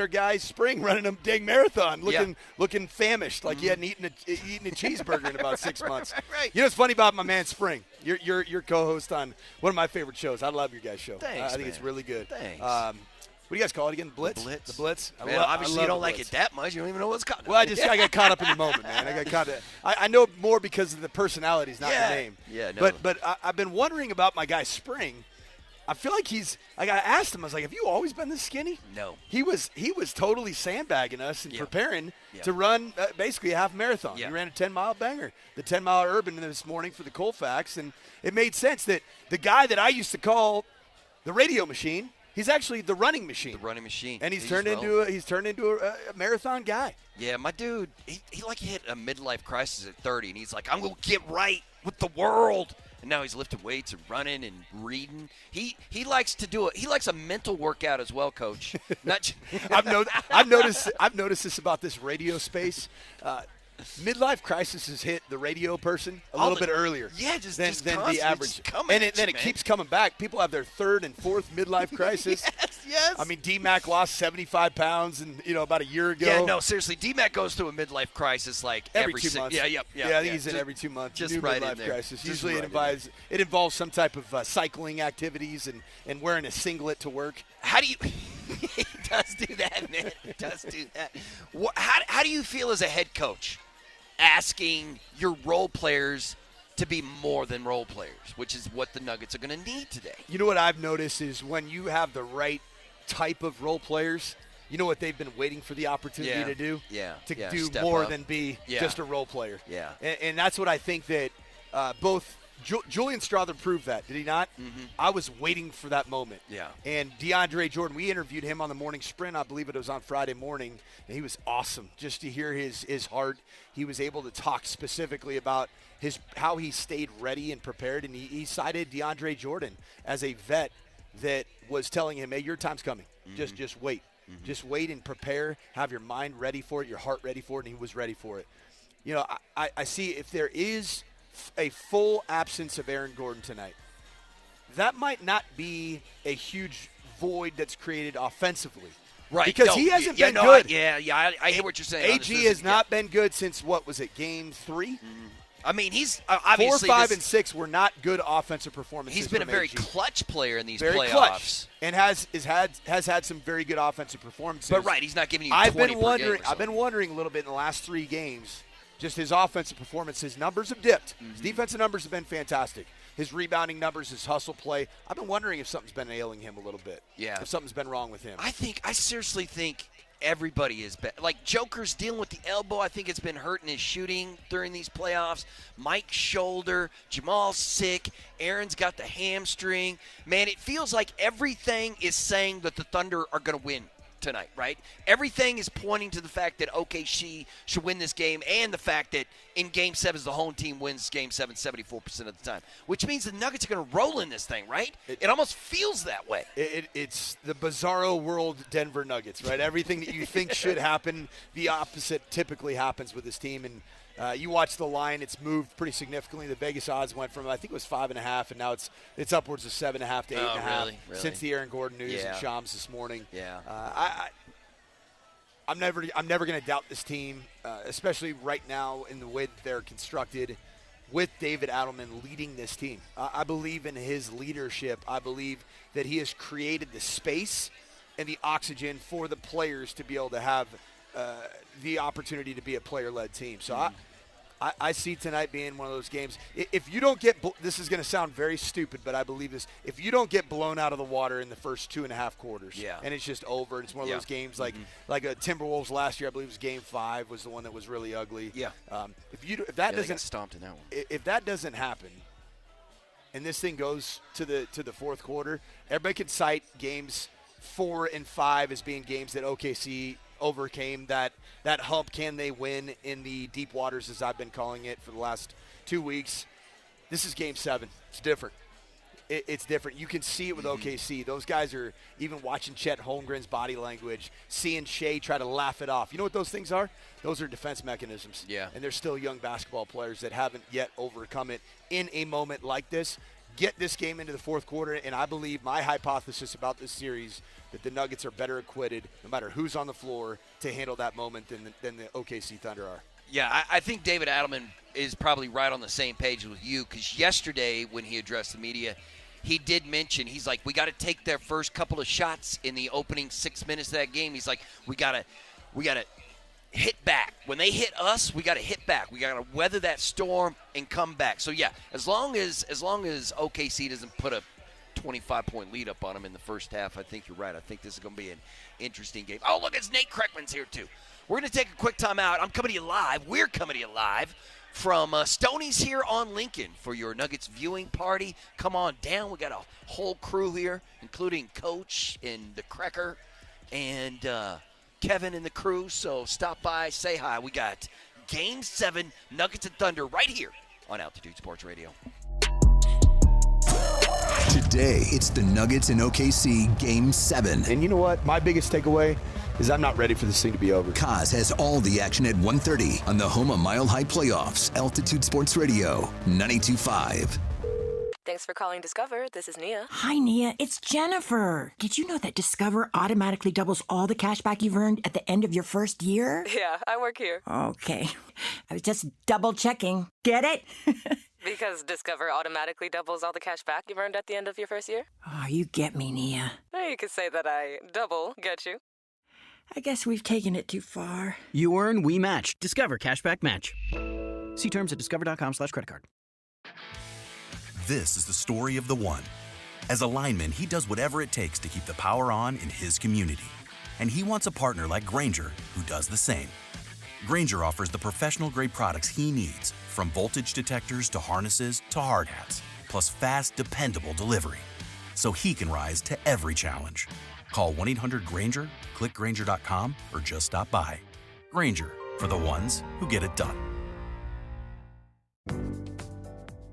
guy Spring running a dang marathon, looking famished, like he hadn't eaten a cheeseburger in about 6 months. Right. What's funny about my man Spring? You're co-host on one of my favorite shows. I love your guys' show. Thanks, I think it's really good. Thanks. What do you guys call it again? Blitz? The Blitz. Obviously, you don't like it that much. You don't even know what's coming. Well, I got caught up in the moment, man. I know more because of the personalities, not the name. Yeah, no. But I've been wondering about my guy Spring. I feel like I asked him, I was like, have you always been this skinny? No. He was totally sandbagging us and preparing to run basically a half marathon. Yeah. He ran a 10-mile banger, the 10-mile urban this morning for the Colfax, and it made sense that the guy that I used to call the radio machine, he's actually the running machine. The running machine. And he's turned into a marathon guy. Yeah, my dude, he hit a midlife crisis at 30, and he's like, I'm going to get right with the world. And now he's lifting weights and running and reading. He likes to do it. He likes a mental workout as well, Coach. I've noticed this about this radio space. Midlife crisis has hit the radio person a little bit earlier than the average. And then it keeps coming back. People have their third and fourth midlife crisis. Yes. I mean, D-Mac lost 75 pounds about a year ago. Yeah, no, seriously. D-Mac goes through a midlife crisis like every 2 months. Yeah, I think he's in every 2 months. Just new right midlife in there. crisis. Usually it involves some type of cycling activities and wearing a singlet to work. How do you – he does do that, man. He does do that. How do you feel as a head coach asking your role players to be more than role players, which is what the Nuggets are going to need today? You know what I've noticed is when you have the right type of role players, you know what they've been waiting for the opportunity to do? To do more than be just a role player. Yeah. And that's what I think that both Julian Strawther proved that, did he not? Mm-hmm. I was waiting for that moment. Yeah. And DeAndre Jordan, we interviewed him on the morning sprint. I believe it was on Friday morning, and he was awesome. Just to hear his heart, he was able to talk specifically about how he stayed ready and prepared, and he cited DeAndre Jordan as a vet that was telling him, hey, your time's coming. Mm-hmm. Just wait. Mm-hmm. Just wait and prepare. Have your mind ready for it, your heart ready for it, and he was ready for it. I see if there is a full absence of Aaron Gordon tonight, that might not be a huge void that's created offensively. Right. Because he hasn't been good. I hear what you're saying. AG has not been good since, what was it, Game 3? Mm-hmm. I mean, he's obviously 4, 5, and 6 were not good offensive performances. He's been a very AG. clutch player in these very playoffs. Clutch, and has had some very good offensive performances. But right, he's not giving you 20 I've per game or I've been wondering a little bit in the last 3 games, just his offensive performance. His numbers have dipped. His defensive numbers have been fantastic. His rebounding numbers, his hustle play. I've been wondering if something's been ailing him a little bit. Yeah. If something's been wrong with him. I seriously think everybody is like Joker's dealing with the elbow. I think it's been hurting his shooting during these playoffs. Mike's shoulder, Jamal's sick, Aaron's got the hamstring. Man, it feels like everything is saying that the Thunder are going to win tonight, right? Everything is pointing to the fact that OKC should win this game, and the fact that in Game 7 the home team wins Game 7 74% of the time, which means the Nuggets are going to roll in this thing, right? It almost feels that way. It's the bizarro world Denver Nuggets, right? Everything that you think should happen, the opposite typically happens with this team. And you watch the line; it's moved pretty significantly. The Vegas odds went from, I think it was 5.5, and now it's upwards of 7.5 to 8.5 really? since the Aaron Gordon news Yeah. and Shams this morning. Yeah. I'm never going to doubt this team, especially right now in the way that they're constructed, with David Adelman leading this team. I believe in his leadership. I believe that he has created the space and the oxygen for the players to be able to have the opportunity to be a player-led team. So I see tonight being one of those games. If you don't get – this is going to sound very stupid, but I believe this. If you don't get blown out of the water in the first 2.5 quarters, and it's just over, it's one of those games like a Timberwolves last year, I believe it was Game 5 was the one that was really ugly. Yeah. If that they doesn't got stomped in that one. If that doesn't happen and this thing goes to the fourth quarter, everybody can cite games 4 and 5 as being games that OKC overcame that hump. Can they win in the deep waters, as I've been calling it for the last 2 weeks? This is Game 7. It's different. It's different. You can see it with OKC. Those guys are even watching Chet Holmgren's body language, seeing Shea try to laugh it off. You know what those things are? Those are defense mechanisms. Yeah. And they're still young basketball players that haven't yet overcome it in a moment like this. Get this game into the fourth quarter, and I believe my hypothesis about this series that the Nuggets are better equipped, no matter who's on the floor, to handle that moment than the OKC Thunder are. Yeah, I think David Adelman is probably right on the same page with you, because yesterday when he addressed the media, he did mention, he's like, we got to take their first couple of shots in the opening 6 minutes of that game. He's like, we got to hit back. When they hit us, we got to hit back. We got to weather that storm and come back. So yeah, as long as OKC doesn't put a 25-point lead up on them in the first half, I think you're right. I think this is going to be an interesting game. Oh, look, it's Nate Kreckman's here too. We're going to take a quick time out. I'm coming to you live. We're coming to you live from Stoney's here on Lincoln for your Nuggets viewing party. Come on down. We got a whole crew here, including Coach and the Krecker and Kevin and the crew. So stop by, say hi. We got Game 7, Nuggets and Thunder right here on Altitude Sports Radio. Today, it's the Nuggets and OKC Game 7. And you know what? My biggest takeaway is I'm not ready for this thing to be over. Kaz has all the action at 1:30 on the home of Mile High Playoffs, Altitude Sports Radio, 92.5. Thanks for calling Discover. This is Nia. Hi, Nia. It's Jennifer. Did you know that Discover automatically doubles all the cash back you've earned at the end of your first year? Yeah, I work here. Okay. I was just double checking. Get it? Because Discover automatically doubles all the cash back you've earned at the end of your first year? Oh, you get me, Nia. You could say that I double get you. I guess we've taken it too far. You earn, we match. Discover Cashback Match. See terms at discover.com/creditcard. This is the story of the one. As a lineman, he does whatever it takes to keep the power on in his community. And he wants a partner like Grainger who does the same. Grainger offers the professional-grade products he needs, from voltage detectors to harnesses to hard hats, plus fast, dependable delivery, so he can rise to every challenge. Call 1-800-GRAINGER, click Grainger.com, or just stop by. Grainger, for the ones who get it done.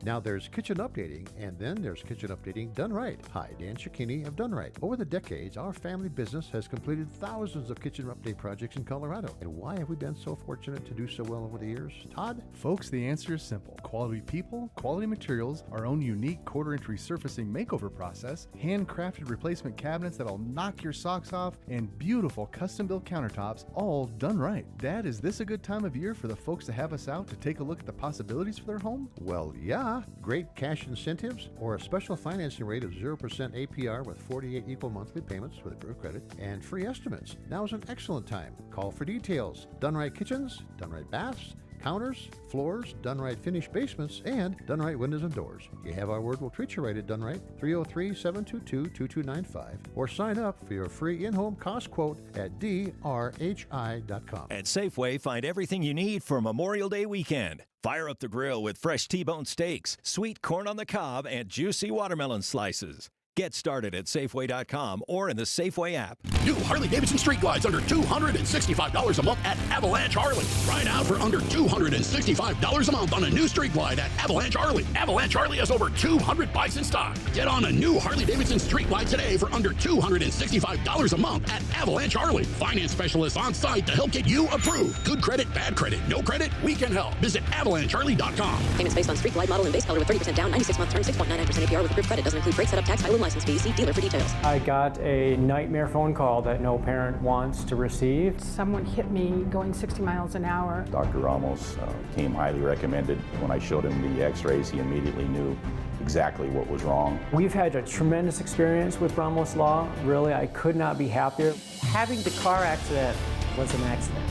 Now there's kitchen updating, and then there's kitchen updating done right. Hi, Dan Cicchini of Done Right. Over the decades, our family business has completed thousands of kitchen update projects in Colorado. And why have we been so fortunate to do so well over the years? Todd? Folks, the answer is simple. Quality people, quality materials, our own unique quarter-inch resurfacing makeover process, handcrafted replacement cabinets that'll knock your socks off, and beautiful custom-built countertops, all done right. Dad, is this a good time of year for the folks to have us out to take a look at the possibilities for their home? Well, yeah. Great cash incentives or a special financing rate of 0% APR with 48 equal monthly payments with approved credit and free estimates. Now is an excellent time. Call for details. Done Right Kitchens, Done Right Baths, counters, floors, Done Right finished basements, and Done Right windows and doors. You have our word, we'll treat you right at Done Right. 303-722-2295 or sign up for your free in-home cost quote at drhi.com. At Safeway, find everything you need for Memorial Day weekend. Fire up the grill with fresh T-bone steaks, sweet corn on the cob, and juicy watermelon slices. Get started at Safeway.com or in the Safeway app. New Harley-Davidson Street Glides under $265 a month at Avalanche Harley. Right now for under $265 a month on a new Street Glide at Avalanche Harley. Avalanche Harley has over 200 bikes in stock. Get on a new Harley-Davidson Street Glide today for under $265 a month at Avalanche Harley. Finance specialists on site to help get you approved. Good credit, bad credit, no credit, we can help. Visit AvalancheHarley.com. Payments based on Street Glide model and base color with 30% down, 96-month term, 6.99% APR with approved credit. Doesn't include brake setup, tax, title, and license fee. See dealer for details. I got a nightmare phone call that no parent wants to receive. Someone hit me going 60 miles an hour. Dr. Ramos came highly recommended. When I showed him the x-rays, he immediately knew exactly what was wrong. We've had a tremendous experience with Ramos Law. Really, I could not be happier. Having the car accident was an accident.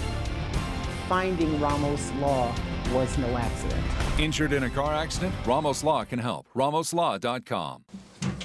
Finding Ramos Law was no accident. Injured in a car accident? Ramos Law can help. RamosLaw.com.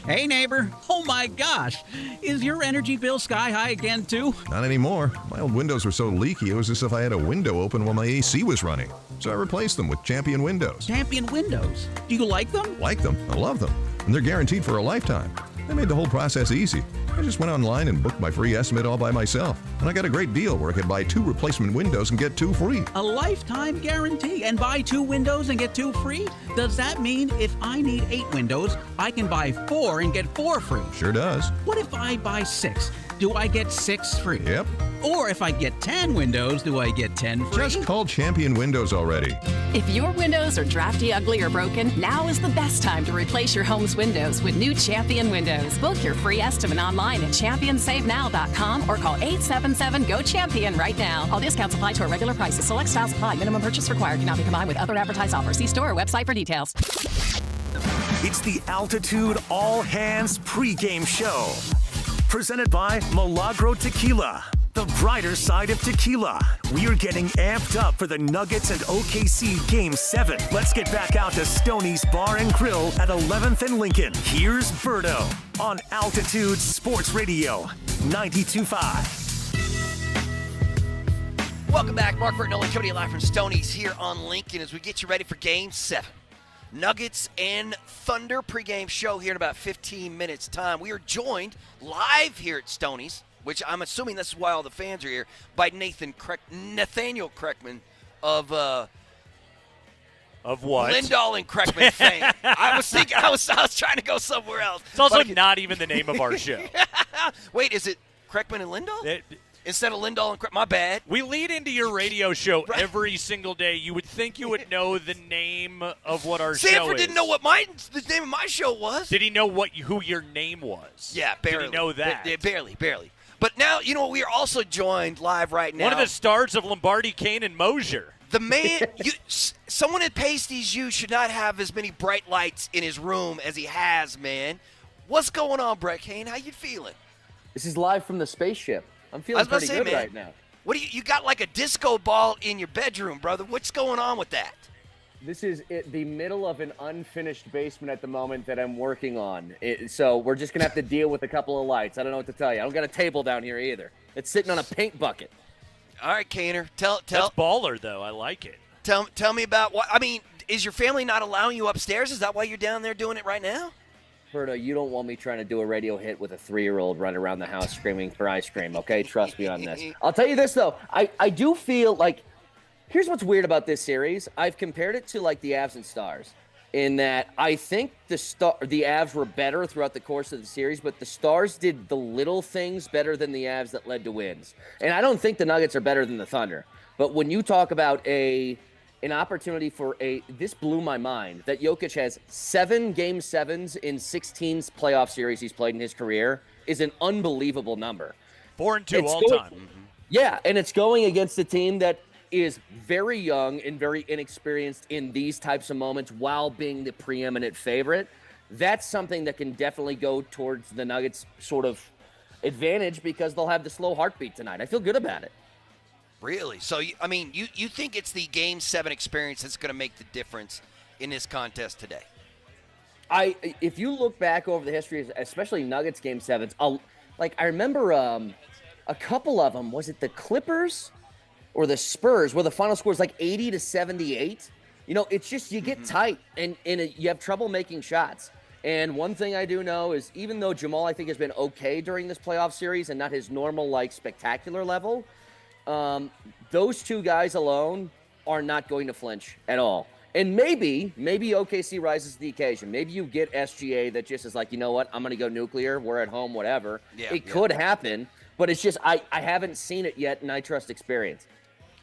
Hey, neighbor. Oh, my gosh. Is your energy bill sky high again, too? Not anymore. My old windows were so leaky, it was as if I had a window open while my AC was running. So I replaced them with Champion Windows. Champion Windows? Do you like them? Like them. I love them. And they're guaranteed for a lifetime. They made the whole process easy. I just went online and booked my free estimate all by myself. And I got a great deal where I could buy 2 replacement windows and get 2 free. A lifetime guarantee and buy 2 windows and get 2 free? Does that mean if I need 8 windows, I can buy 4 and get 4 free? Sure does. What if I buy 6? Do I get 6 free? Yep. Or if I get 10 windows, do I get 10 free? Just call Champion Windows already. If your windows are drafty, ugly, or broken, now is the best time to replace your home's windows with new Champion Windows. Book your free estimate online at ChampionSaveNow.com or call 877-GO-CHAMPION right now. All discounts apply to our regular prices. Select styles apply. Minimum purchase required. Cannot be combined with other advertised offers. See store or website for details. It's the Altitude All Hands Pregame Show. Presented by Milagro Tequila, the brighter side of tequila. We are getting amped up for the Nuggets and OKC Game 7. Let's get back out to Stoney's Bar and Grill at 11th and Lincoln. Here's Birdo on Altitude Sports Radio 92.5. Welcome back. Mark Burton, Nolan Cody live from Stoney's here on Lincoln as we get you ready for Game 7. Nuggets and Thunder pregame show here in about 15 minutes' time. We are joined live here at Stoney's, which I'm assuming this is why all the fans are here, by Nathaniel Kreckman of what? Lindahl and Kreckman fame. I was trying to go somewhere else. It's also not even the name of our show. Wait, is it Kreckman and Lindahl? Instead of Lindahl and Kreckman, my bad. We lead into your radio show every single day. You would think you would know the name of what our show is. Sanford didn't know what the name of my show was. Did he know who your name was? Yeah, barely. Did he know that? Barely. But now, we are also joined live right now. One of the stars of Lombardi, Kane, and Mosier. The man, someone at Pasties U should not have as many bright lights in his room as he has, man. What's going on, Brett Kane? How you feeling? This is live from the spaceship. I'm feeling pretty good right now. What do you got like a disco ball in your bedroom, brother? What's going on with that? This is the middle of an unfinished basement at the moment that I'm working on. So we're just going to have to deal with a couple of lights. I don't know what to tell you. I don't got a table down here either. It's sitting on a paint bucket. All right, Kaner. Tell. That's baller, though. I like it. Tell me about what. I mean, is your family not allowing you upstairs? Is that why you're down there doing it right now? Berto, you don't want me trying to do a radio hit with a 3-year-old running around the house screaming for ice cream, okay? Trust me on this. I'll tell you this, though. I do feel like – here's what's weird about this series. I've compared it to, like, the Avs and Stars. in that I think the Avs were better throughout the course of the series, but the Stars did the little things better than the Avs that led to wins. And I don't think the Nuggets are better than the Thunder. But when you talk about an opportunity for this blew my mind that Jokic has 7 Game 7s in 16 playoff series he's played in his career is an unbelievable number. 4-2 all time. Yeah, and it's going against a team that is very young and very inexperienced in these types of moments while being the preeminent favorite. That's something that can definitely go towards the Nuggets' sort of advantage because they'll have the slow heartbeat tonight. I feel good about it. Really? So, you think it's the Game 7 experience that's going to make the difference in this contest today? If you look back over the history, especially Nuggets Game 7s, I remember a couple of them. Was it the Clippers or the Spurs where the final score is like 80-78? It's just you get tight and you have trouble making shots. And one thing I do know is even though Jamal, I think, has been okay during this playoff series and not his normal, spectacular level, those two guys alone are not going to flinch at all. And maybe OKC rises to the occasion. Maybe you get SGA that just is like, you know what, I'm going to go nuclear. We're at home, whatever. It could happen, but it's just I haven't seen it yet, and I trust experience.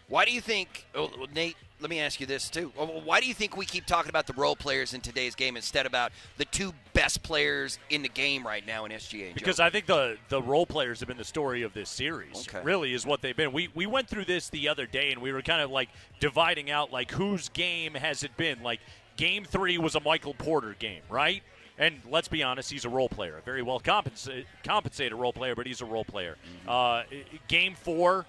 Why do you think, Nate, let me ask you this too. Why do you think we keep talking about the role players in today's game instead about the two best players in the game right now in SGA? Because I think the role players have been the story of this series. Okay. Really is what they've been. We went through this the other day, and we were kind of dividing out whose game has it been. Game 3 was a Michael Porter game, right? And let's be honest, he's a role player, a very well compensated role player, but he's a role player. Game 4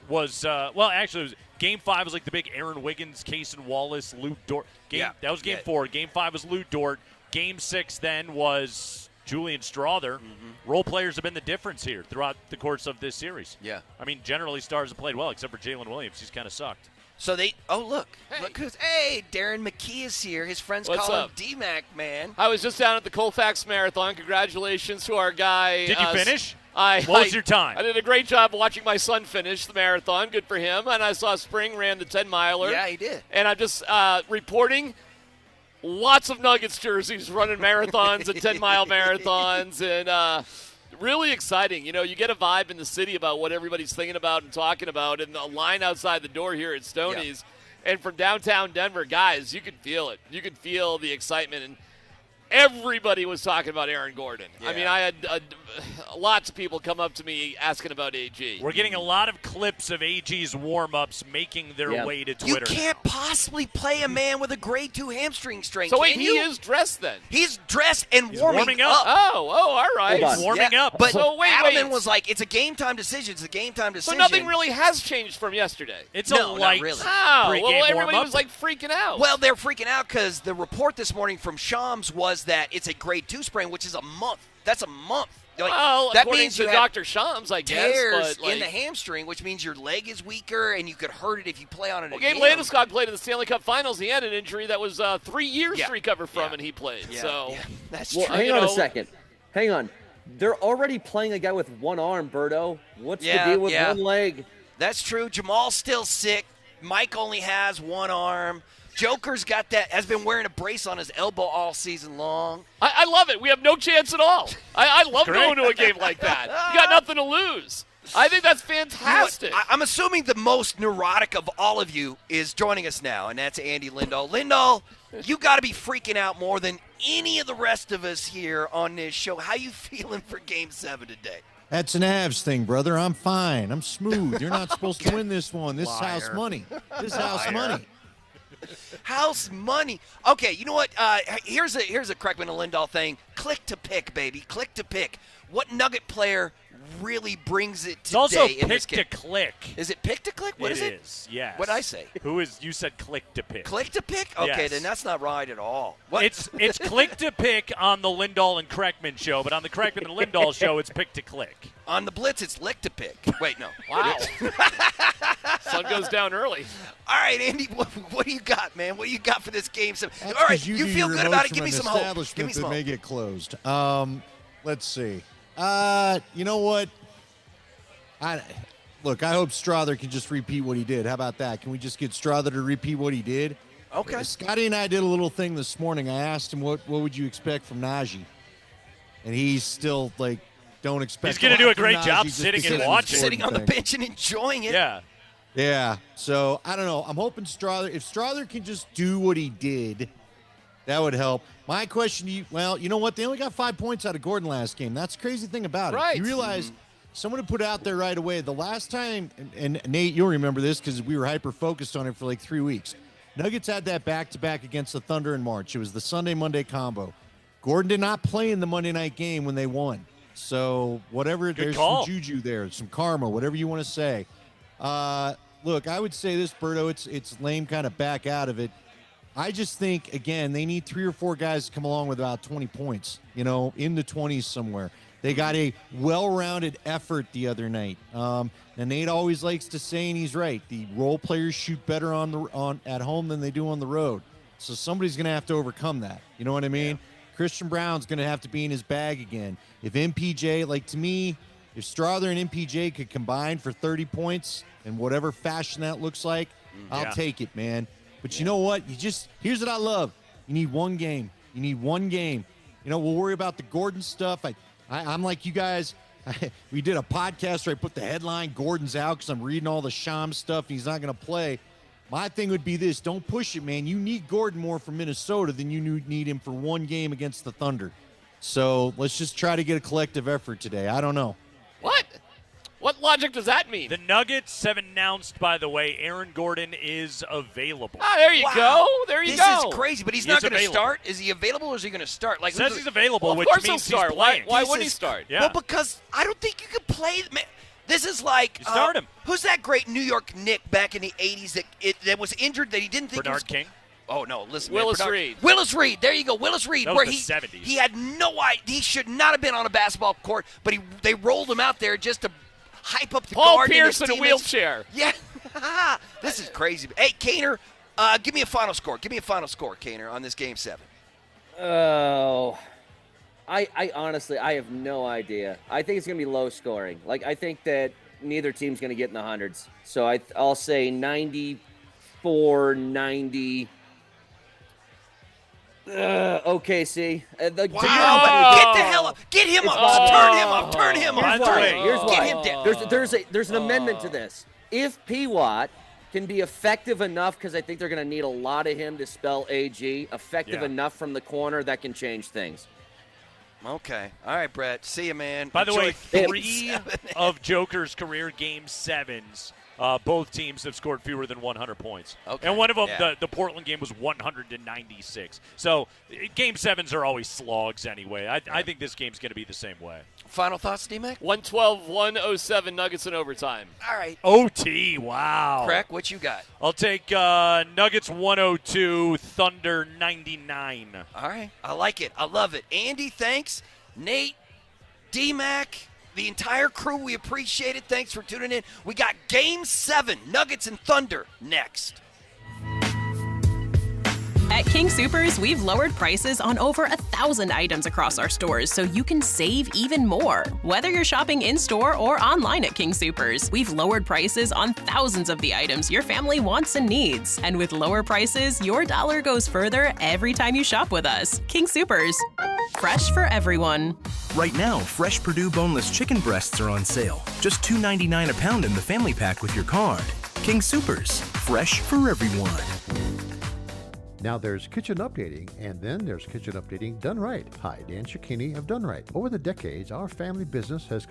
was actually it was Game 5 was the big Aaron Wiggins, Cason Wallace, Lou Dort. That was Game 4. Game 5 was Lou Dort. Game 6 then was Julian Strawther. Role players have been the difference here throughout the course of this series. Yeah. Generally Stars have played well, except for Jalen Williams. He's kind of sucked. So look who's, Darren McKee is here. His friends call him D-Mac, man. I was just down at the Colfax Marathon. Congratulations to our guy. Did you finish? What was your time? I did a great job watching my son finish the marathon. Good for him. And I saw Spring ran the 10-miler. Yeah, he did. And I'm just reporting lots of Nuggets jerseys running marathons and 10-mile marathons. And really exciting. You get a vibe in the city about what everybody's thinking about and talking about. And the line outside the door here at Stoney's. Yeah. And from downtown Denver, guys, you could feel it. You could feel the excitement. And everybody was talking about Aaron Gordon. Yeah. I had lots of people come up to me asking about AG. We're getting a lot of clips of AG's warm-ups making their way to Twitter. You can't possibly play a man with a grade 2 hamstring strain. So wait, he is dressed then? He's dressed and warming up. Oh, all right. He's warming up. But so Adelman was like, it's a game-time decision. It's a game-time decision. So nothing really has changed from yesterday? It's a light really. Oh, well, everybody was freaking out. Well, they're freaking out because the report this morning from Shams was that it's a grade 2 sprain, which is a month. That's a month. That means to Dr. Shams, I guess. Tears in the hamstring, which means your leg is weaker and you could hurt it if you play on it again. Gabe Landeskog played in the Stanley Cup Finals. He had an injury that was 3 years to recover from, and he played. Yeah. So that's true. Hang on a second. Hang on. They're already playing a guy with one arm, Berto. What's the deal with one leg? That's true. Jamal's still sick. Mike only has one arm. Joker's has been wearing a brace on his elbow all season long. I love it. We have no chance at all. I love going to a game like that. You got nothing to lose. I think that's fantastic. You know I'm assuming the most neurotic of all of you is joining us now, and that's Andy Lindahl. Lindahl, you got to be freaking out more than any of the rest of us here on this show. How you feeling for Game 7 today? That's an Avs thing, brother. I'm fine. I'm smooth. You're not supposed to win this one. This is house money. This is house money. House money. Okay, you know what? Here's a Kreckman and Lindahl thing. Click to pick, baby. Click to pick. What Nugget player really brings it today? It's also in this pick game? to click. Is it pick to click? What is it? It is, yes. What'd I say? You said click to pick. Click to pick? Okay, yes. Then that's not right at all. What? It's click to pick on the Lindahl and Kreckman show, but on the Kreckman and Lindahl show, it's pick to click. On the Blitz, it's lick to pick. Wait, no. Wow. Sun goes down early. All right, Andy, what do you got, man? What do you got for this game? All right, you feel good about it? Give me some hope. Give me some hope. May get closed. Let's see. You know what? Look, I hope Strawther can just repeat what he did. How about that? Can we just get Strawther to repeat what he did? Okay. Scotty and I did a little thing this morning. I asked him what would you expect from Najee, and he's still like, don't expect. He's going to do a great Najee job just sitting because and of watching. his Sitting on the thing. bench and enjoying it. Yeah. Yeah. So I don't know. I'm hoping Strother. If Strother can just do what he did, that would help. My question to you, well, you know what? They only got 5 points out of Gordon last game. That's the crazy thing about it. Right. You realize someone had put out there right away the last time, and Nate, you'll remember this because we were hyper-focused on it for like 3 weeks. Nuggets had that back-to-back against the Thunder in March. It was the Sunday-Monday combo. Gordon did not play in the Monday night game when they won. So whatever, there's some juju there, some karma, whatever you want to say. Look, I would say this, Berto, it's lame kind of back out of it. I just think, again, they need 3 or 4 guys to come along with about 20 points, in the 20s somewhere. They got a well-rounded effort the other night. And Nate always likes to say, and he's right, the role players shoot better at home than they do on the road. So somebody's going to have to overcome that. You know what I mean? Yeah. Christian Brown's going to have to be in his bag again. If MPJ, to me, if Strother and MPJ could combine for 30 points in whatever fashion that looks like, I'll take it, man. But you know what? Here's what I love. You need one game. We'll worry about the Gordon stuff. I'm like you guys. We did a podcast where I put the headline, Gordon's out, because I'm reading all the Sham stuff. And he's not going to play. My thing would be this. Don't push it, man. You need Gordon more for Minnesota than you need him for one game against the Thunder. So let's just try to get a collective effort today. I don't know. What? What logic does that mean? The Nuggets have announced, by the way, Aaron Gordon is available. Ah, there you go. There you go. This is crazy, but he's not going to start. Is he available or is he going to start? Says he's available, which course means he'll start. he's playing. Why wouldn't he start? Yeah. Well, because I don't think you can play. Man, this is like start him. Who's that great New York Knick back in the '80s that was injured that he didn't think Bernard he was, King? Oh no! Listen, Willis man, Reed. Willis Reed. There you go, Willis Reed. That where was the 70s. He had no idea. He should not have been on a basketball court, but they rolled him out there just to hype up the Paul guard. Pierce in in a wheelchair. Yeah, this is crazy. Hey, Kaner, give me a final score. Give me a final score, Kaner, on this Game 7. Oh, I honestly, I have no idea. I think it's going to be low scoring. I think that neither team's going to get in the hundreds. So I'll say 94-90. OKC. Get the hell up. Get him up. Turn him up. Here's why. Get him down. There's an amendment to this. If P-Watt can be effective enough, because I think they're going to need a lot of him to spell AG, effective enough from the corner, that can change things. Okay. All right, Brett. See you, man. By the way, Enjoy 3 of Joker's career Game 7s, both teams have scored fewer than 100 points. Okay. And one of them, the Portland game, was 196. So Game 7s are always slogs anyway. I think this game's going to be the same way. Final thoughts, D-Mac? 112-107 Nuggets in overtime. All right. OT, wow. Crack, what you got? I'll take Nuggets 102, Thunder 99. All right. I like it. I love it. Andy, thanks. Nate, D-Mac, the entire crew, we appreciate it. Thanks for tuning in. We got Game 7, Nuggets and Thunder, next. At King Soopers, we've lowered prices on over 1,000 items across our stores so you can save even more. Whether you're shopping in-store or online at King Soopers, we've lowered prices on thousands of the items your family wants and needs. And with lower prices, your dollar goes further every time you shop with us. King Soopers, fresh for everyone. Right now, fresh Purdue boneless chicken breasts are on sale. Just $2.99 a pound in the family pack with your card. King Soopers, fresh for everyone. Now there's kitchen updating, and then there's kitchen updating done right. Hi, Dan Cicchini of Done Right. Over the decades, our family business has